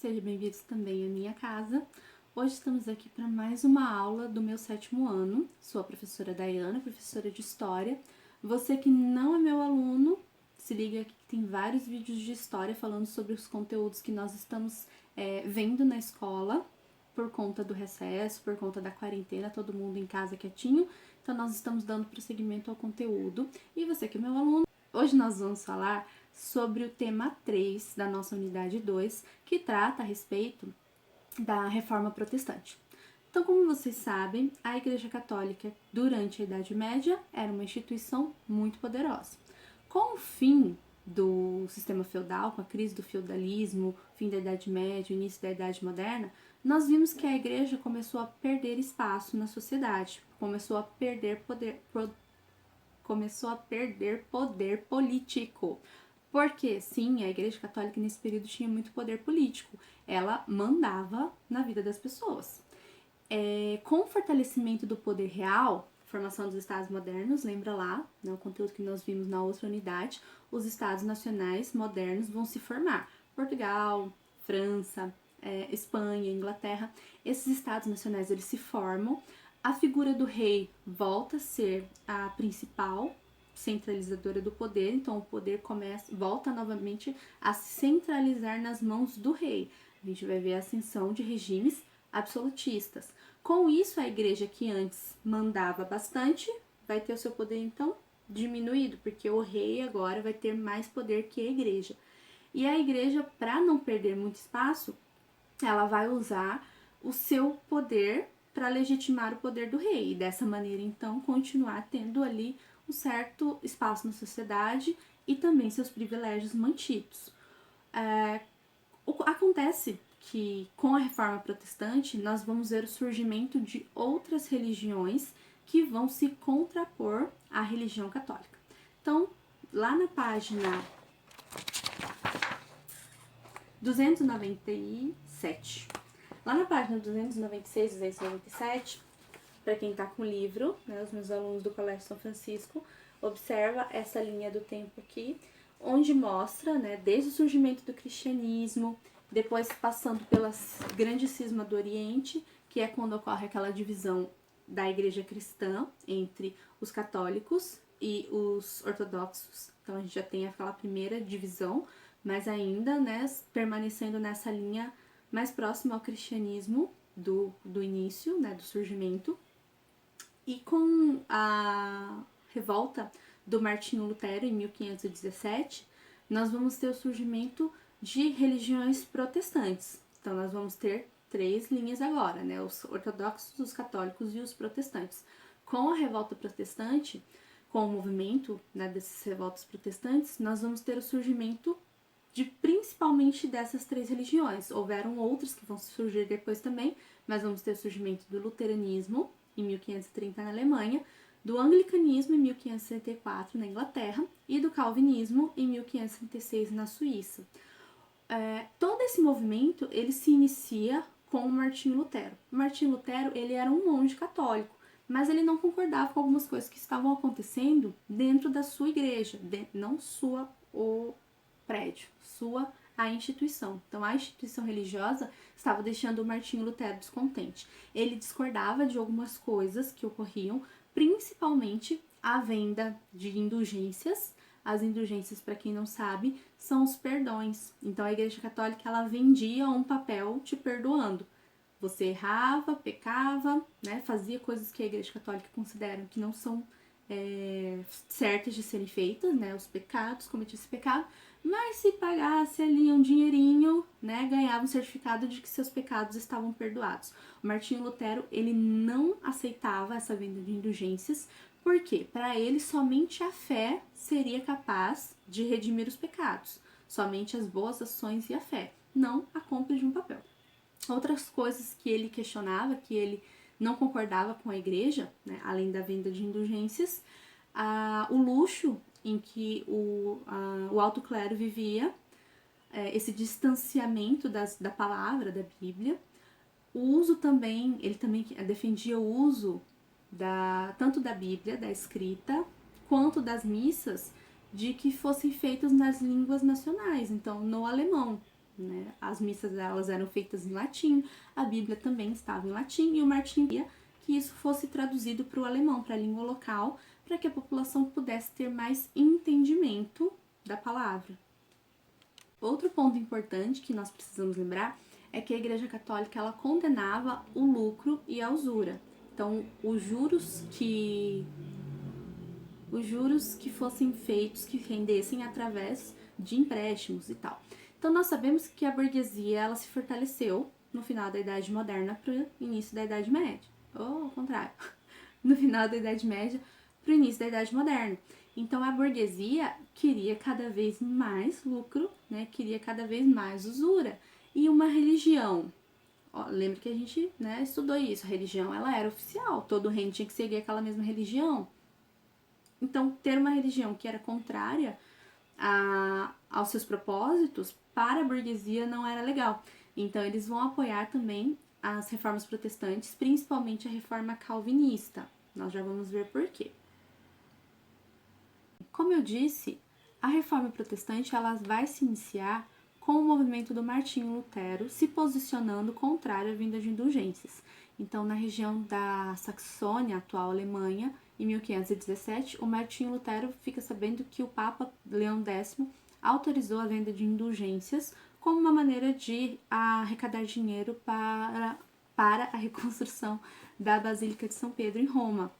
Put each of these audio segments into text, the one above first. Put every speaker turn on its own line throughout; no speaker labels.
Sejam bem-vindos também à minha casa. Hoje estamos aqui para mais uma aula do meu 7º ano. Sou a professora Daiana, professora de História. Você que não é meu aluno, se liga aqui que tem vários vídeos de História falando sobre os conteúdos que nós estamos vendo na escola por conta do recesso, por conta da quarentena, todo mundo em casa quietinho. Então nós estamos dando prosseguimento ao conteúdo. E você que é meu aluno, hoje nós vamos falar sobre o tema 3 da nossa unidade 2, que trata a respeito da Reforma Protestante. Então, como vocês sabem, a Igreja Católica, durante a Idade Média, era uma instituição muito poderosa. Com o fim do sistema feudal, com a crise do feudalismo, fim da Idade Média, início da Idade Moderna, nós vimos que a Igreja começou a perder espaço na sociedade, começou a perder poder político. Porque, sim, a Igreja Católica nesse período tinha muito poder político. Ela mandava na vida das pessoas. Com o fortalecimento do poder real, formação dos Estados modernos, lembra lá, né, o conteúdo que nós vimos na outra unidade, os Estados nacionais modernos vão se formar. Portugal, França, Espanha, Inglaterra, esses Estados nacionais eles se formam. A figura do rei volta a ser a principal centralizadora do poder, então o poder volta novamente a se centralizar nas mãos do rei. A gente vai ver a ascensão de regimes absolutistas. Com isso, a igreja que antes mandava bastante, vai ter o seu poder então diminuído, porque o rei agora vai ter mais poder que a igreja. E a igreja, para não perder muito espaço, ela vai usar o seu poder para legitimar o poder do rei, e dessa maneira então continuar tendo ali um certo espaço na sociedade e também seus privilégios mantidos. Acontece que com a Reforma Protestante nós vamos ver o surgimento de outras religiões que vão se contrapor à religião católica. Então, lá na página 297, lá na página 296, 297, para quem está com o livro, né, os meus alunos do Colégio São Francisco, observa essa linha do tempo aqui, onde mostra, né, desde o surgimento do cristianismo, depois passando pela grande cisma do Oriente, que é quando ocorre aquela divisão da igreja cristã entre os católicos e os ortodoxos. Então a gente já tem aquela primeira divisão, mas ainda, né, permanecendo nessa linha mais próxima ao cristianismo do início, né, do surgimento. E com a revolta do Martinho Lutero em 1517, nós vamos ter o surgimento de religiões protestantes. Então nós vamos ter 3 linhas agora, né? Os ortodoxos, os católicos e os protestantes. Com a revolta protestante, com o movimento, né, desses revoltas protestantes, nós vamos ter o surgimento principalmente dessas 3 religiões. Houveram outras que vão surgir depois também, mas vamos ter o surgimento do luteranismo em 1530 na Alemanha, do anglicanismo em 1564 na Inglaterra e do calvinismo em 1536 na Suíça. Todo esse movimento ele se inicia com o Martinho Lutero. O Martinho Lutero ele era um monge católico, mas ele não concordava com algumas coisas que estavam acontecendo dentro da sua igreja, não o prédio, a instituição. Então, a instituição religiosa estava deixando o Martinho Lutero descontente. Ele discordava de algumas coisas que ocorriam, principalmente a venda de indulgências. As indulgências, para quem não sabe, são os perdões. Então, a Igreja Católica, ela vendia um papel te perdoando. Você errava, pecava, né, fazia coisas que a Igreja Católica considera que não são certas de serem feitas, né, os pecados, cometia esse pecado, mas se pagasse ali um dinheirinho, né, ganhava um certificado de que seus pecados estavam perdoados. O Martinho Lutero, ele não aceitava essa venda de indulgências, porque para ele somente a fé seria capaz de redimir os pecados, somente as boas ações e a fé, não a compra de um papel. Outras coisas que ele questionava, que ele não concordava com a igreja, né, além da venda de indulgências, o luxo em que o alto clero vivia, esse distanciamento da palavra, da Bíblia, o uso também, ele também defendia o uso tanto da Bíblia, da escrita, quanto das missas, de que fossem feitas nas línguas nacionais, então no alemão, né? As missas elas eram feitas em latim, a Bíblia também estava em latim, e o Martinho queria que isso fosse traduzido para o alemão, para a língua local, para que a população pudesse ter mais entendimento da palavra. Outro ponto importante que nós precisamos lembrar é que a Igreja Católica ela condenava o lucro e a usura. Então, os juros que fossem feitos, que rendessem através de empréstimos e tal. Então, nós sabemos que a burguesia ela se fortaleceu no final da Idade Moderna para o início da Idade Média. Ou ao contrário, no final da Idade Média para o início da Idade Moderna. Então, a burguesia queria cada vez mais lucro, né? Queria cada vez mais usura. E uma religião, lembra que a gente, né, estudou isso, a religião ela era oficial, todo reino tinha que seguir aquela mesma religião. Então, ter uma religião que era contrária aos seus propósitos, para a burguesia não era legal. Então, eles vão apoiar também as reformas protestantes, principalmente a reforma calvinista. Nós já vamos ver por quê. Como eu disse, a reforma protestante ela vai se iniciar com o movimento do Martinho Lutero se posicionando contrário à vinda de indulgências. Então, na região da Saxônia, atual Alemanha, em 1517, o Martinho Lutero fica sabendo que o Papa Leão X autorizou a venda de indulgências como uma maneira de arrecadar dinheiro para a reconstrução da Basílica de São Pedro em Roma.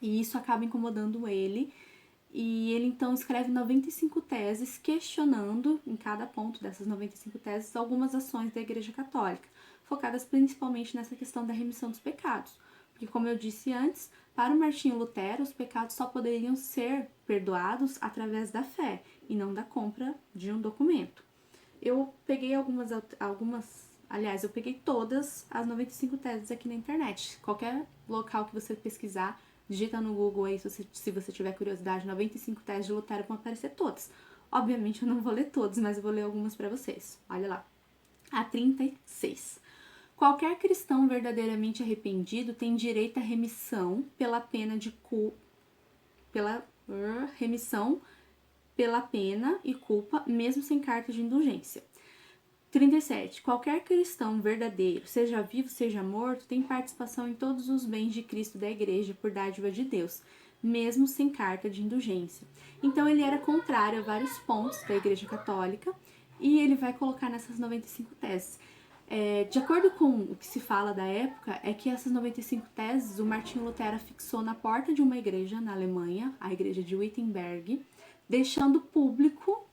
E isso acaba incomodando ele, e ele então escreve 95 teses questionando, em cada ponto dessas 95 teses, algumas ações da Igreja Católica, focadas principalmente nessa questão da remissão dos pecados. Porque, como eu disse antes, para o Martinho Lutero, os pecados só poderiam ser perdoados através da fé e não da compra de um documento. Eu peguei eu peguei todas as 95 teses aqui na internet. Qualquer local que você pesquisar, digita no Google aí, se você tiver curiosidade, 95 teses de Lutero, vão aparecer todas. Obviamente eu não vou ler todas, mas eu vou ler algumas para vocês. Olha lá. A 36. Qualquer cristão verdadeiramente arrependido tem direito à remissão pela pena pela pena e culpa, mesmo sem carta de indulgência. 37. Qualquer cristão verdadeiro, seja vivo, seja morto, tem participação em todos os bens de Cristo da Igreja por dádiva de Deus, mesmo sem carta de indulgência. Então, ele era contrário a vários pontos da Igreja Católica e ele vai colocar nessas 95 teses. De acordo com o que se fala da época, é que essas 95 teses o Martinho Lutero fixou na porta de uma igreja na Alemanha, a igreja de Wittenberg, deixando público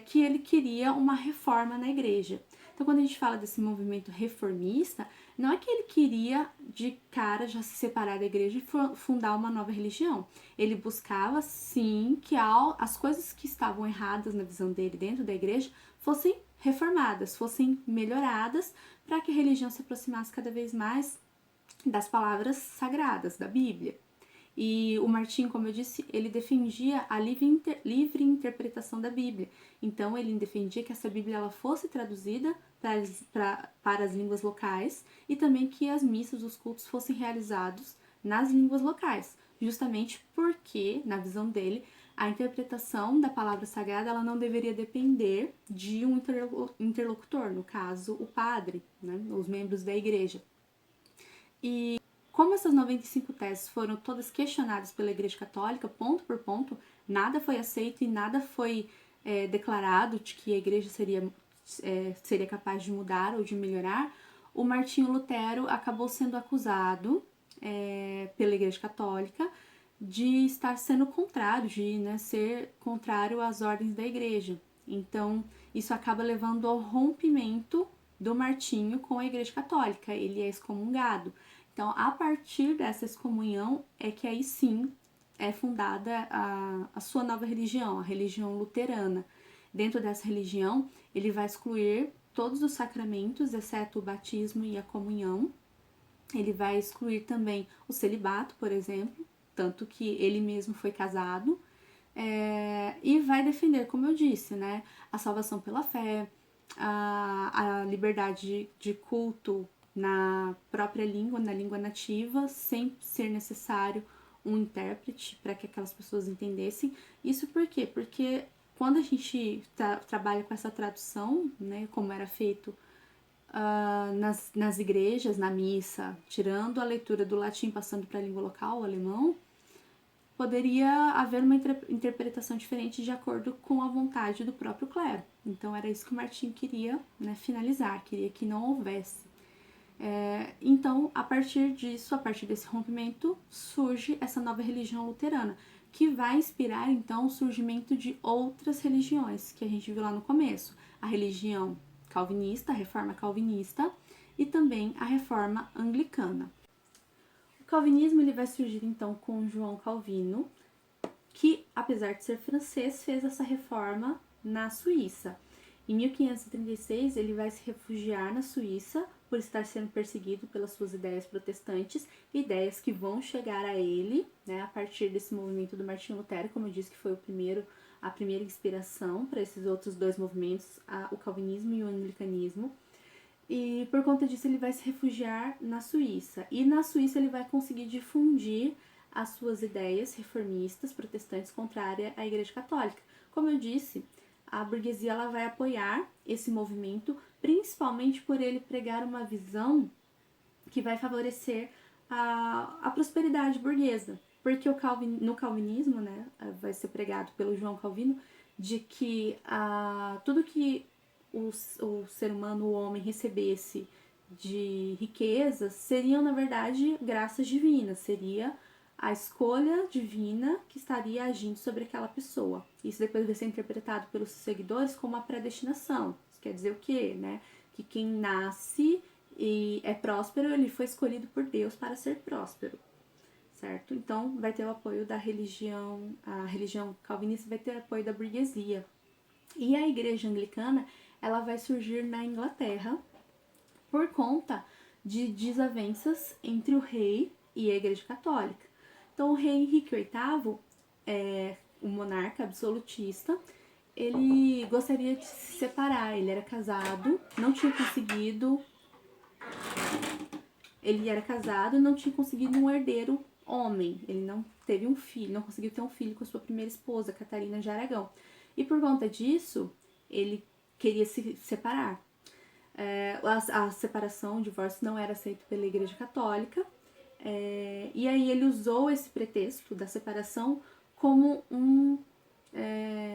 que ele queria uma reforma na igreja. Então, quando a gente fala desse movimento reformista, não é que ele queria de cara já se separar da igreja e fundar uma nova religião. Ele buscava, sim, que as coisas que estavam erradas na visão dele dentro da igreja fossem reformadas, fossem melhoradas, para que a religião se aproximasse cada vez mais das palavras sagradas da Bíblia. E o Martinho, como eu disse, ele defendia a livre interpretação da Bíblia. Então, ele defendia que essa Bíblia ela fosse traduzida para as línguas locais e também que as missas, os cultos fossem realizados nas línguas locais, justamente porque, na visão dele, a interpretação da palavra sagrada ela não deveria depender de um interlocutor, no caso, o padre, né, os membros da igreja. E como essas 95 teses foram todas questionadas pela Igreja Católica, ponto por ponto, nada foi aceito e nada foi declarado de que a Igreja seria capaz de mudar ou de melhorar, o Martinho Lutero acabou sendo acusado pela Igreja Católica de estar sendo contrário, de ser contrário às ordens da Igreja. Então, isso acaba levando ao rompimento do Martinho com a Igreja Católica. Ele é excomungado. Então, a partir dessa excomunhão é que aí sim é fundada a sua nova religião, a religião luterana. Dentro dessa religião, ele vai excluir todos os sacramentos, exceto o batismo e a comunhão. Ele vai excluir também o celibato, por exemplo, tanto que ele mesmo foi casado. E vai defender, como eu disse, né, a salvação pela fé, a liberdade de culto na própria língua, na língua nativa, sem ser necessário um intérprete para que aquelas pessoas entendessem. Isso por quê? Porque quando a gente trabalha com essa tradução, né, como era feito nas igrejas, na missa, tirando a leitura do latim, passando para a língua local, o alemão, poderia haver uma interpretação diferente de acordo com a vontade do próprio clero. Então era isso que o Martinho queria, né, finalizar, queria que não houvesse. Então, a partir disso, a partir desse rompimento, surge essa nova religião luterana, que vai inspirar, então, o surgimento de outras religiões, que a gente viu lá no começo. A religião calvinista, a reforma calvinista, e também a reforma anglicana. O calvinismo ele vai surgir, então, com João Calvino, que, apesar de ser francês, fez essa reforma na Suíça. Em 1536, ele vai se refugiar na Suíça por estar sendo perseguido pelas suas ideias protestantes, ideias que vão chegar a ele, né, a partir desse movimento do Martinho Lutero, como eu disse que foi a primeira inspiração para esses outros dois movimentos, o calvinismo e o anglicanismo. E por conta disso ele vai se refugiar na Suíça. E na Suíça ele vai conseguir difundir as suas ideias reformistas, protestantes, contrárias à Igreja Católica. Como eu disse, a burguesia ela vai apoiar esse movimento, principalmente por ele pregar uma visão que vai favorecer a prosperidade burguesa. Porque no calvinismo, né, vai ser pregado pelo João Calvino, de que tudo que o ser humano, o homem, recebesse de riquezas seriam, na verdade, graças divinas, seria a escolha divina que estaria agindo sobre aquela pessoa. Isso depois vai ser interpretado pelos seguidores como a predestinação. Isso quer dizer o quê, né? Que quem nasce e é próspero, ele foi escolhido por Deus para ser próspero, certo? Então, vai ter o apoio da religião, a religião calvinista vai ter o apoio da burguesia. E a igreja anglicana, ela vai surgir na Inglaterra por conta de desavenças entre o rei e a igreja católica. Então, o rei Henrique VIII, um monarca absolutista, ele gostaria de se separar. Ele era casado, não tinha conseguido um herdeiro homem. Ele não teve um filho, não conseguiu ter um filho com a sua primeira esposa, Catarina de Aragão. E por conta disso, ele queria se separar. A separação, o divórcio não era aceito pela Igreja Católica. E aí ele usou esse pretexto da separação como um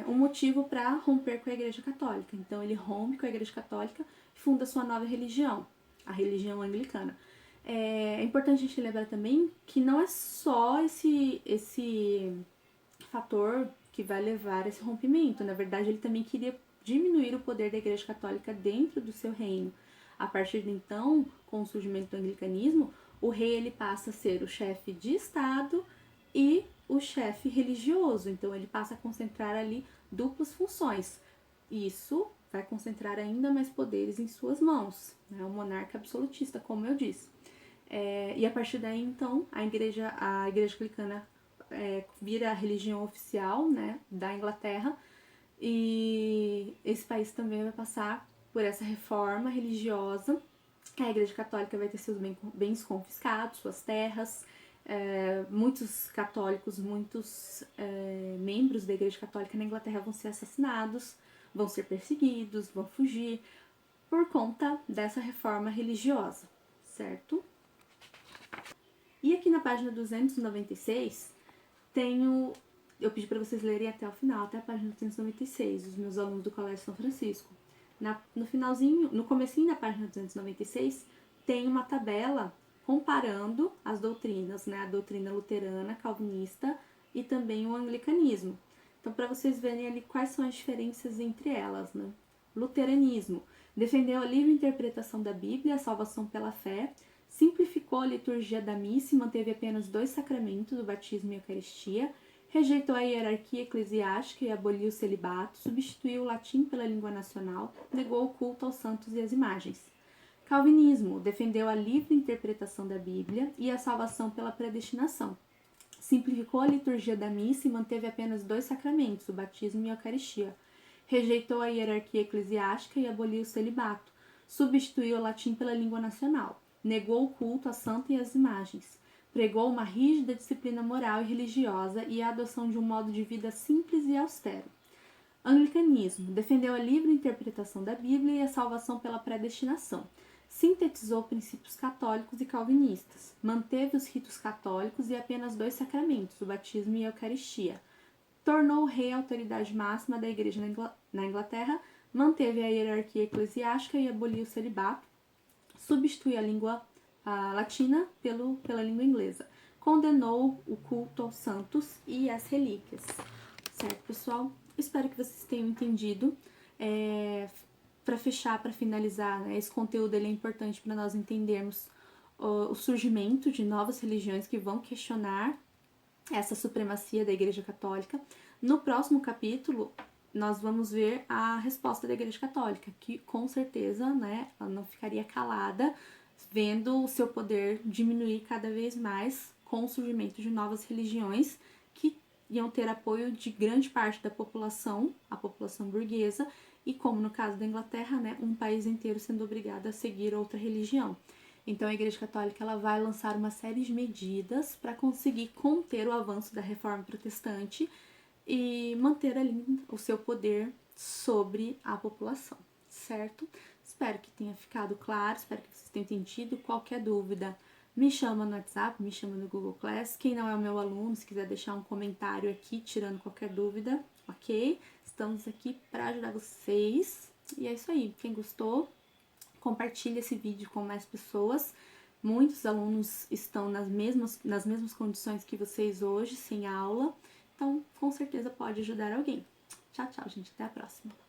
motivo para romper com a Igreja Católica. Então ele rompe com a Igreja Católica e funda sua nova religião, a religião anglicana. É importante a gente lembrar também que não é só esse fator que vai levar a esse rompimento. Na verdade, ele também queria diminuir o poder da Igreja Católica dentro do seu reino. A partir de então, com o surgimento do anglicanismo, o rei ele passa a ser o chefe de Estado e o chefe religioso. Então, ele passa a concentrar ali duplas funções. Isso vai concentrar ainda mais poderes em suas mãos. É um monarca absolutista, como eu disse. E a partir daí, então, a igreja anglicana vira a religião oficial, né, da Inglaterra. E esse país também vai passar por essa reforma religiosa. A Igreja Católica vai ter seus bens confiscados, suas terras. Muitos católicos, muitos membros da Igreja Católica na Inglaterra vão ser assassinados, vão ser perseguidos, vão fugir por conta dessa reforma religiosa, certo? E aqui na página 296 eu pedi para vocês lerem até o final, até a página 296, os meus alunos do Colégio São Francisco. No comecinho da página 296, tem uma tabela comparando as doutrinas, né? A doutrina luterana, calvinista e também o anglicanismo. Então, para vocês verem ali quais são as diferenças entre elas, né? Luteranismo defendeu a livre interpretação da Bíblia, a salvação pela fé, simplificou a liturgia da missa e manteve apenas 2 sacramentos, o batismo e a Eucaristia, rejeitou a hierarquia eclesiástica e aboliu o celibato, substituiu o latim pela língua nacional, negou o culto aos santos e às imagens. Calvinismo defendeu a livre interpretação da Bíblia e a salvação pela predestinação. Simplificou a liturgia da missa e manteve apenas 2 sacramentos, o batismo e a Eucaristia. Rejeitou a hierarquia eclesiástica e aboliu o celibato. Substituiu o latim pela língua nacional. Negou o culto a santo e às imagens. Pregou uma rígida disciplina moral e religiosa e a adoção de um modo de vida simples e austero. Anglicanismo. Defendeu a livre interpretação da Bíblia e a salvação pela predestinação. Sintetizou princípios católicos e calvinistas. Manteve os ritos católicos e apenas 2 sacramentos, o batismo e a Eucaristia. Tornou o rei a autoridade máxima da igreja na Inglaterra. Manteve a hierarquia eclesiástica e aboliu o celibato. Substituiu a língua latina pela língua inglesa. Condenou o culto aos santos e às relíquias. Certo, pessoal? Espero que vocês tenham entendido. Para fechar, para finalizar, né, esse conteúdo ele é importante para nós entendermos o surgimento de novas religiões que vão questionar essa supremacia da Igreja Católica. No próximo capítulo, nós vamos ver a resposta da Igreja Católica, que com certeza, né, ela não ficaria calada, vendo o seu poder diminuir cada vez mais com o surgimento de novas religiões que iam ter apoio de grande parte da população, a população burguesa, e como no caso da Inglaterra, né, um país inteiro sendo obrigado a seguir outra religião. Então a Igreja Católica ela vai lançar uma série de medidas para conseguir conter o avanço da Reforma Protestante e manter ali o seu poder sobre a população, certo? Espero que tenha ficado claro, espero que vocês tenham entendido. Qualquer dúvida, me chama no WhatsApp, me chama no Google Class. Quem não é o meu aluno, se quiser deixar um comentário aqui, tirando qualquer dúvida, ok? Estamos aqui para ajudar vocês. E é isso aí. Quem gostou, compartilhe esse vídeo com mais pessoas. Muitos alunos estão nas mesmas condições que vocês hoje, sem aula. Então, com certeza pode ajudar alguém. Tchau, tchau, gente. Até a próxima.